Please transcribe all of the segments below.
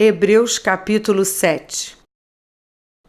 Hebreus capítulo 7.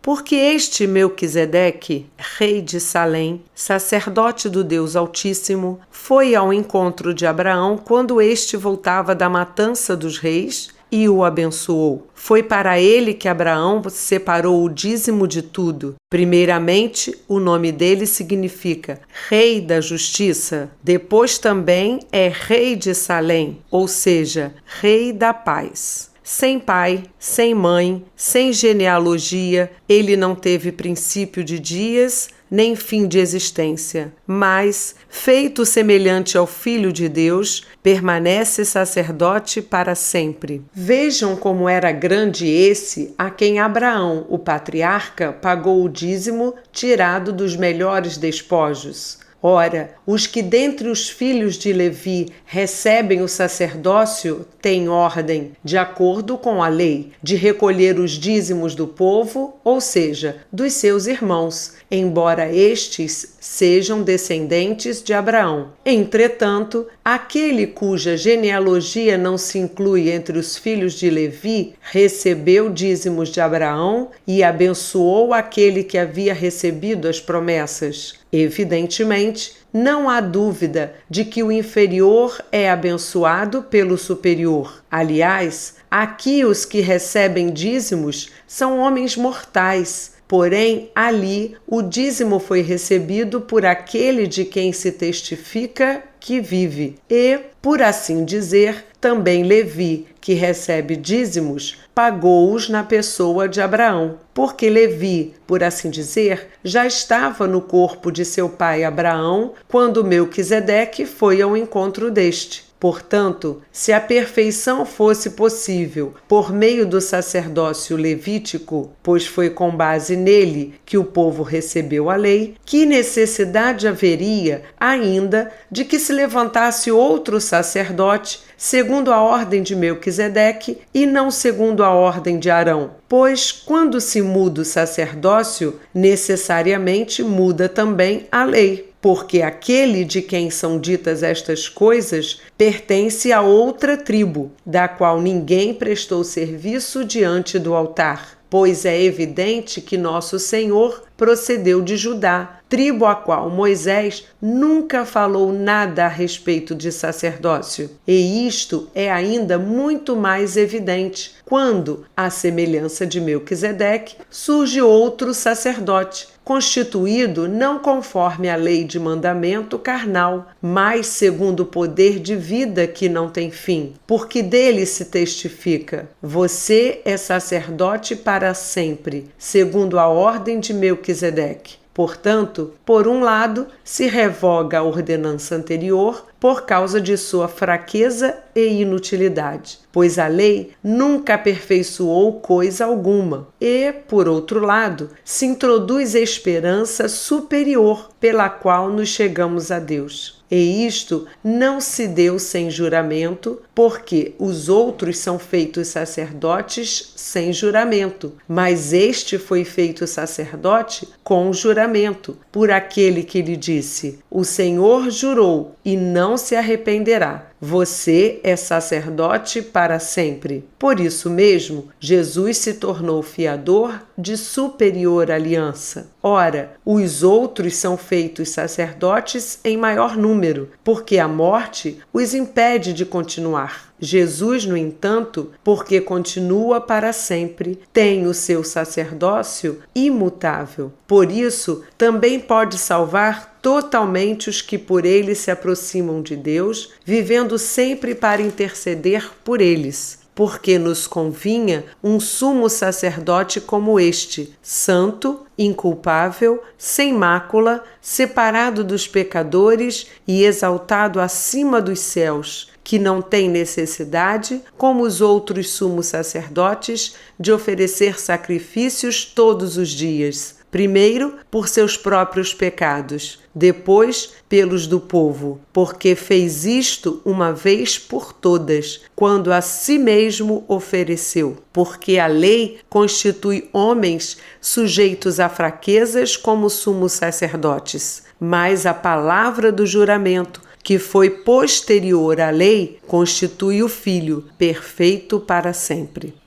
Porque este Melquisedeque, rei de Salém, sacerdote do Deus Altíssimo, foi ao encontro de Abraão quando este voltava da matança dos reis e o abençoou. Foi para ele que Abraão separou o dízimo de tudo. Primeiramente, o nome dele significa Rei da Justiça. Depois também é Rei de Salém, ou seja, Rei da Paz. Sem pai, sem mãe, sem genealogia, ele não teve princípio de dias, nem fim de existência, mas, feito semelhante ao Filho de Deus, permanece sacerdote para sempre. Vejam como era grande esse a quem Abraão, o patriarca, pagou o dízimo tirado dos melhores despojos. Ora, os que dentre os filhos de Levi recebem o sacerdócio têm ordem, de acordo com a lei, de recolher os dízimos do povo, ou seja, dos seus irmãos, embora estes sejam descendentes de Abraão. Entretanto, aquele cuja genealogia não se inclui entre os filhos de Levi recebeu dízimos de Abraão e abençoou aquele que havia recebido as promessas. Evidentemente, não há dúvida de que o inferior é abençoado pelo superior. Aliás, aqui os que recebem dízimos são homens mortais. Porém, ali o dízimo foi recebido por aquele de quem se testifica que vive. E, por assim dizer, também Levi, que recebe dízimos, pagou-os na pessoa de Abraão, porque Levi, por assim dizer, já estava no corpo de seu pai Abraão quando Melquisedeque foi ao encontro deste. Portanto, se a perfeição fosse possível por meio do sacerdócio levítico, pois foi com base nele que o povo recebeu a lei, que necessidade haveria ainda de que se levantasse outro sacerdote segundo a ordem de Melquisedeque e não segundo a ordem de Arão? Pois, quando se muda o sacerdócio, necessariamente muda também a lei. Porque aquele de quem são ditas estas coisas pertence a outra tribo, da qual ninguém prestou serviço diante do altar. Pois é evidente que nosso Senhor procedeu de Judá, tribo a qual Moisés nunca falou nada a respeito de sacerdócio. E isto é ainda muito mais evidente quando, à semelhança de Melquisedeque, surge outro sacerdote, constituído não conforme a lei de mandamento carnal, mas segundo o poder de vida que não tem fim, porque dele se testifica: você é sacerdote para sempre, segundo a ordem de Melquisedeque. Portanto, por um lado, se revoga a ordenança anterior por causa de sua fraqueza e inutilidade, pois a lei nunca aperfeiçoou coisa alguma, e, por outro lado, se introduz esperança superior pela qual nos chegamos a Deus. E isto não se deu sem juramento, porque os outros são feitos sacerdotes sem juramento, mas este foi feito sacerdote com juramento, por aquele que lhe disse: o Senhor jurou e não se arrependerá. Você é sacerdote para sempre. Por isso mesmo, Jesus se tornou fiador de superior aliança. Ora, os outros são feitos sacerdotes em maior número, porque a morte os impede de continuar. Jesus, no entanto, porque continua para sempre, tem o seu sacerdócio imutável. Por isso, também pode salvar totalmente os que por ele se aproximam de Deus, vivendo sempre para interceder por eles. Porque nos convinha um sumo sacerdote como este, santo, inculpável, sem mácula, separado dos pecadores e exaltado acima dos céus, que não tem necessidade, como os outros sumos sacerdotes, de oferecer sacrifícios todos os dias. Primeiro, por seus próprios pecados, depois, pelos do povo, porque fez isto uma vez por todas, quando a si mesmo ofereceu. Porque a lei constitui homens sujeitos a fraquezas como sumos sacerdotes, mas a palavra do juramento, que foi posterior à lei, constitui o Filho, perfeito para sempre.